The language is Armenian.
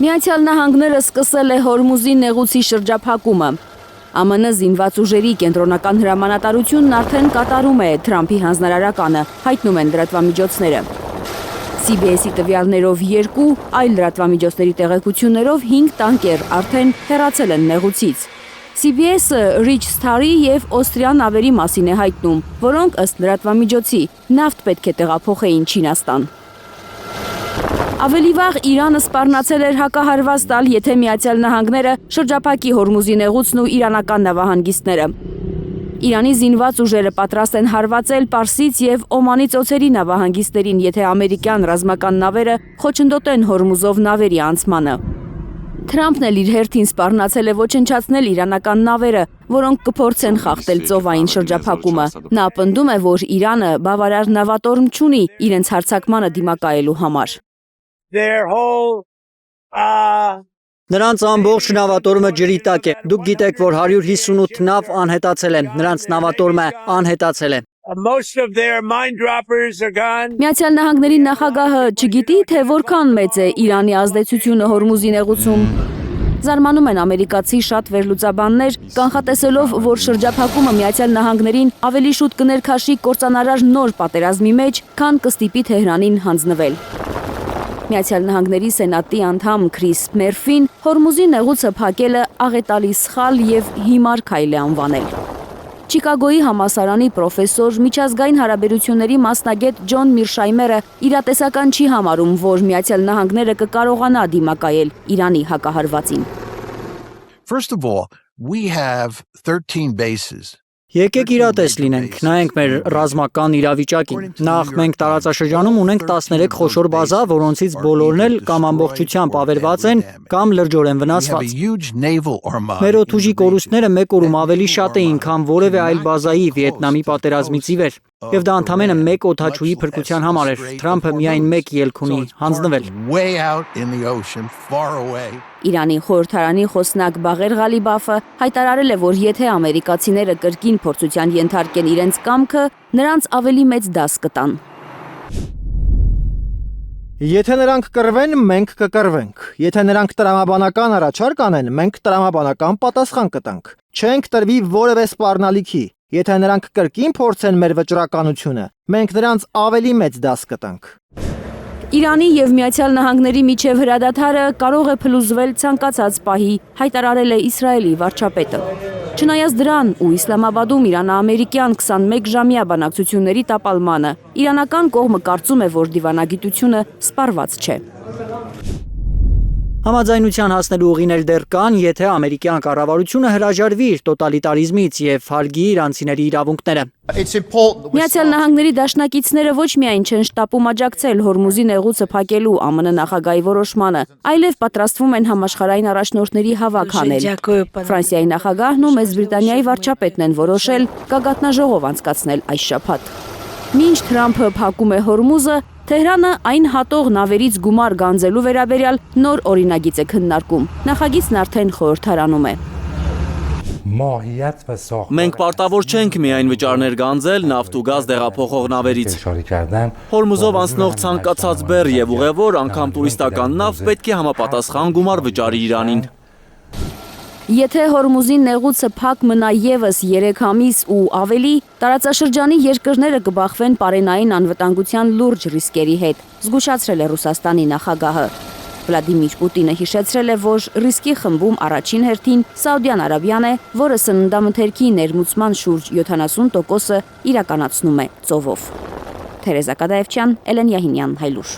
Միացյալ Նահանգները սկսել է Հորմուզի նեղուցի շրջափակումը։ ԱՄՆ զինված ուժերի կենտրոնական հրամանատարությունն արդեն կատարում է Թրամփի հանձնարարականը, հայտնում են լրատվամիջոցները։ CBS-ի տվյալներով 2, այլ լրատվամիջոցների տեղեկություններով 5 տանկեր արդեն հեռացել են նեղուցից։ CBS-ը Rich Star-ի և Օստրիան նավերի մասին է հայտնում, որոնք ըստ լրատվամիջոցի նավթ պետք է տեղափոխեին Չինաստան։ Ավելի վաղ Իրանը սպառնացել էր հակահարված տալ, եթե Միացյալ Նահանգները շրջափակի Հորմուզի նեղուցն ու իրանական նավահանգիստները։ Իրանի զինված ուժերը պատրաստ են հարվածել Պարսից և Օմանի ծոցերի նավահանգիստերին, եթե ամերիկյան ռազմական նավերը խոչընդոտեն Հորմուզով նավերի անցմանը։ Թրամփն էլ իր հերթին սպառնացել է ոչնչացնել իրանական նավերը, որոնք կփորձեն խախտել ծովային շրջափակումը։ Նա պնդում է, որ Իրանը բավարար նավատորմ չունի իրենց հարձակմանը դիմակայելու համար։ Նրանց ամբողջ նավատորմը ջրի տակ է։ Դուք գիտեք, որ 158 նավ անհետացել են, նրանց նավատորմը անհետացել է։ Միացյալ Նահանգների նախագահը չգիտի, թե որքան մեծ է Իրանի ազդեցությունը Հորմուզի նեղուցում։ Զարմանում են ամերիկացի շատ վերլուծաբաններ, կանխատեսելով, որ շրջափակումը Միացյալ Նահանգներին ավելի շուտ կներքաշի կործանարար նոր պատերազմի մեջ, քան կստիպի Թեհրանին հանձնվել։ Միացյալ Նահանգների Սենատի անդամ Քրիս Մերֆին Հորմուզի նեղուցը փակելը աղետալի սխալ և հիմար քայլ է անվանել։ Չիկագոյի համալսարանի պրոֆեսոր, միջազգային հարաբերությունների մասնագետ Ջոն Միրշայմերը իրատեսական չի համարում, որ Միացյալ Նահանգները կկարողանա դիմակայել Իրանի հակահարվածին։ First of all, we have 13 bases. Եկեք իրատես լինենք, նայենք մեր ռազմական իրավիճակին։ Նախ մենք տարածաշրջանում ունենք 13 խոշոր բազա, որոնցից բոլորն էլ կամ ամբողջությամբ ավերված են, կամ լրջորեն վնասված։ Մեր օդուժի կորուստները մեկ օրում ավելի շատ էին, քան որևէ այլ բազայի Վիետնամի պատերազմից ի վեր։ Եվ դա ընդամենը մեկ օդաչուի փրկության համար էր։ Թրամփը միայն մեկ ելք ունի՝ հանձնվել։ Իրանի խորհրդարանի խոսնակ Բաղեր Ղալիբաֆը հայտարարել է, որ եթե ամերիկացիները կրկին փորձության ենթարկեն իրենց կամքը, նրանց ավելի մեծ դաս կտան։ Եթե նրանք կռվեն, մենք կկռվենք։ Եթե նրանք տրամաբանական առաջարկ անեն, մենք տրամաբանական պատասխան կտանք։ Չենք տրվի որևէ սպառնալիքի։ Եթե նրանք կրկին փորձեն մեր վճռականությունը, մենք նրանց ավելի մեծ դաս կտանք։ Իրանի և Միացյալ Նահանգների միջև հրադադարը կարող է փլուզվել ցանկացած պահի, հայտարարել է Իսրայելի վարչապետը։ Չնայած դրան ու Իսլամաբադում իրանա-ամերիկյան 21-ժամյա բանակցությունների տապալմանը, իրանական կողմը կարծում է, որ դիվանագիտությունը սպառված չէ։ Համաձայնության հասնելու ուղիներ դեռ կան, եթե ամերիկյան կառավարությունը հրաժարվի իր տոտալիտարիզմից և հարգի իրանցիների իրավունքները։ Միացյալ Նահանգների դաշնակիցները ոչ միայն չեն շտապում աջակցել Հորմուզի նեղուցը փակելու ԱՄՆ նախագահի որոշմանը, այլև պատրաստվում են համաշխարհային առաջնորդների հավաք անել։ Ֆրանսիայի նախագահն ու Մեծ Բրիտանիայի վարչապետն են որոշել գագաթնաժողով անցկացնել այս շաբաթ։ Մինչ Թրամփը փակում է Հորմուզը, Թեհրանը այն հատող նավերից գումար գանձելու վերաբերյալ նոր օրինագիծ է քննարկում։ Նախագիծն արդեն խորհրդարանում է։ Մենք պարտավոր չենք միայն վճարներ գանձել նավթ ու գազ տեղափոխող նավերից։ Հորմուզով անցնող ցանկացած բեռ և ուղևոր, անգամ տուրիստական նավ պետք է համապատասխան գումար վճարի Իրանին։ Եթե Հորմուզի նեղուցը փակ մնա ևս 3 ամիս ու ավելի, տարածաշրջանի երկրները կբախվեն պարենային անվտանգության լուրջ ռիսկերի հետ, զգուշացրել է Ռուսաստանի նախագահը։ Վլադիմիր Պուտինը հիշեցրել է, որ ռիսկի խմբում առաջին հերթին Սաուդյան Արաբիան է, որը սննդամթերքի ներմուծման շուրջ 70%-ը իրականացնում է ծովով։ Թերեզա Կադաևչյան, Էլեն Յահինյան, Հայլուր։